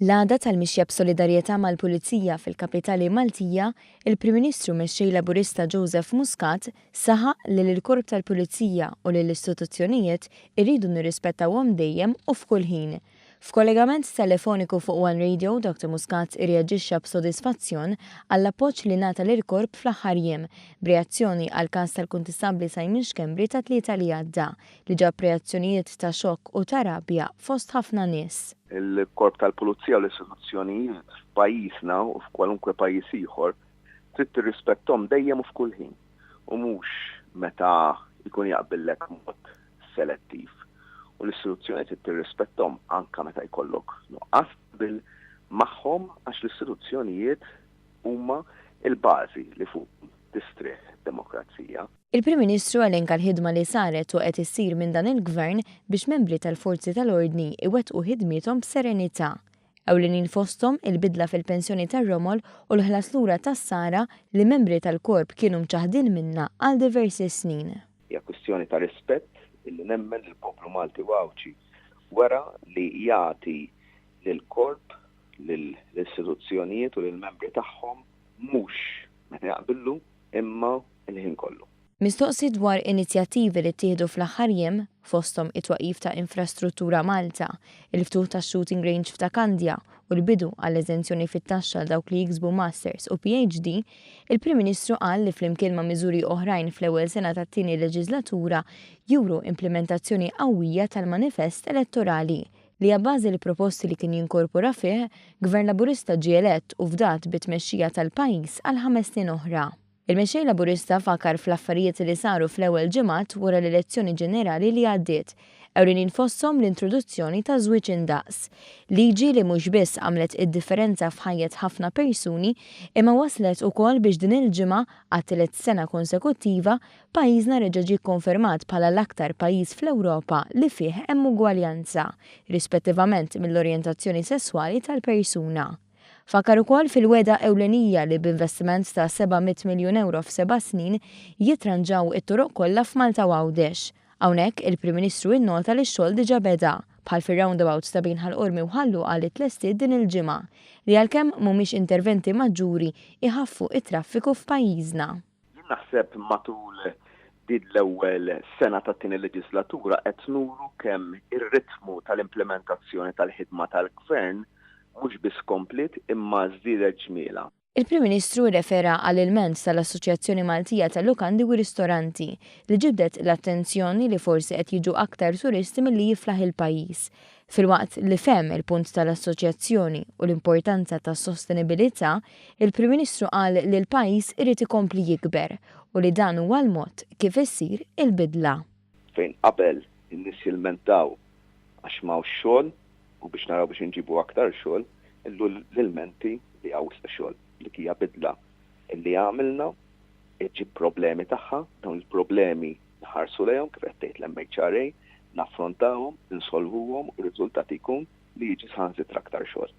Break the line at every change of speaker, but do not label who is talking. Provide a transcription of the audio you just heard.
L-għada tal-mixja b'solidarjetà mal-Pulizija fil-Kapitali Maltija, il-Prim Ministru Mexxej Laburista Joseph Muscat saħaq li l-Korp tal-Pulizija u l-Istituzzjonijiet irridu nirrispettawhom dejjem u f'kull ħin. F'kollegament telefoniku fuq One Radio, Dr. Muscat irreaġixxa b'sodisfazzjon għall-appoġġ li ngħata lill-Korp fl-aħħar jiem b'reazzjoni għal każ tal-kuntistabbli Simon Xkembri ta' tlieta li għadda li ġab reazzjonijiet ta' xokk u ta' rabja fost ħafna nies.
Il-Korp tal-Pulizija u l-Istituzzjonijiet f'pajjiżna u f'kwalunkwe pajjiż ieħor trid tirrispetthom dejjem u f'kull ħin u mhux meta jkun jaqbillek mod selettiv. U l-istituzzjonijiet trid tirrispetthom anke meta jkollok nuqqas bil magħhom għax l-istituzzjonijiet huma l-bażi li fuq tistrieħ demokrazija.
Il-Prim Ministru elenka l-ħidma li saret u qed issir minn dan il-Gvern biex membri tal-Forzi tal-Ordni iwettqu ħidmithom b'serenità. Ewlenin fosthom il-bidla fil-pensjoni tar-romol u l-ħlas lura tas-sara li membri tal-Korp kienu mċaħdin minnha għal diversi snin.
Hija kwistjoni ta' rispett illi nemmen il-poplu Malti wawċi wara li jagħti lill-Korp, lill-istituzzjonijiet u lill-membri tagħhom mhux meta jaqbillu imma il-ħin kollu.
Mistoqsi dwar inizjattivi li ttieħdu fl-aħħar jiem fosthom it-twaqif ta' infrastruttura Malta, il-ftuħ ta' shooting range f'Takandja u l-bidu għall-eżenzjoni fit-taxxa għal dawk li jiksbu masters u PhD, il-Prim Ministru qal li flimkien ma' miżuri oħrajn fl-ewwel sena tat-tieni leġislatura juru implementazzjoni qawwija tal-manifest elettorali li għabbażi li proposti li kien jinkorpora fih Gvern Laburista ġie elett u fdat bit-tmexxija tal-pajjiż għal 5 snin oħra. Il-Mexxej Laburista fakar fl-affarijiet li saru fl-ewwel ġimgħat wara l-elezzjoni ġenerali li għaddiet, ewlenin fosthom l-introduzzjoni ta' żwieġ indaqs, liġi li mhux biss għamlet id-differenza f'ħajjet ħafna persuni imma waslet ukoll biex din il-ġimgħa għat-tielet sena konsekuttiva pajjiżna reġa' ġie kkonfermat bħala l-aktar pajjiż fl-Ewropa li fih hemm ugwaljanza, rispettivament mill-orjentazzjoni sesswali tal-persuna. Fakar ukoll fil-weda ewlenija li b'investiment ta' 700 miljun euro f'7 snin jitranġaw it-toroq kollha f'Malta u Għawdex. Hawnhekk il-Prim Ministru nnota li x-xogħol diġà beda bħal fir-roundabouts ta' bejn Ħalqormi u Ħallu qalet lestiet din il-ġimgħa li għalkemm mhumiex interventi maġġuri iħaffu it-traffiku f'pajjiżna.
Naħseb matul din l-ewwel sena tat-tieni leġislatura qed nuru kemm ir-ritmu tal-implementazzjoni tal-ħidma tal-Gvern mhux biss komplit imma żdiedet ġmiela.
Il-Prim Ministru refera għall-ilment tal-Assoċjazzjoni Maltija tal-Lukandi u Ristoranti li ġibdet l-attenzjoni li forsi qed jiġu aktar turisti milli jiflaħ il-pajjiż. Filwaqt li fehem il-punt tal-assoċjazzjoni u l-importanza tas-sostenibilità, il-Prim Ministru qal li l-pajjiż irid ikompli jikber u li dan huwa l-mod kif issir il-bidla.
Fejn qabel in-nies jilmentaw għax m'hawnx xogħol u biex naraw biex inġibu aktar xogħol, illu l-ilmenti li hawn xogħol li hija bidla illi għamilna iġib problemi tagħha, dawn il-problemi nħarsu lejhom kif qed tgħid l-MHRA, naffrontawhom, insolvuhom u r-riżultat ikun li jiġi saħansitra aktar xogħol.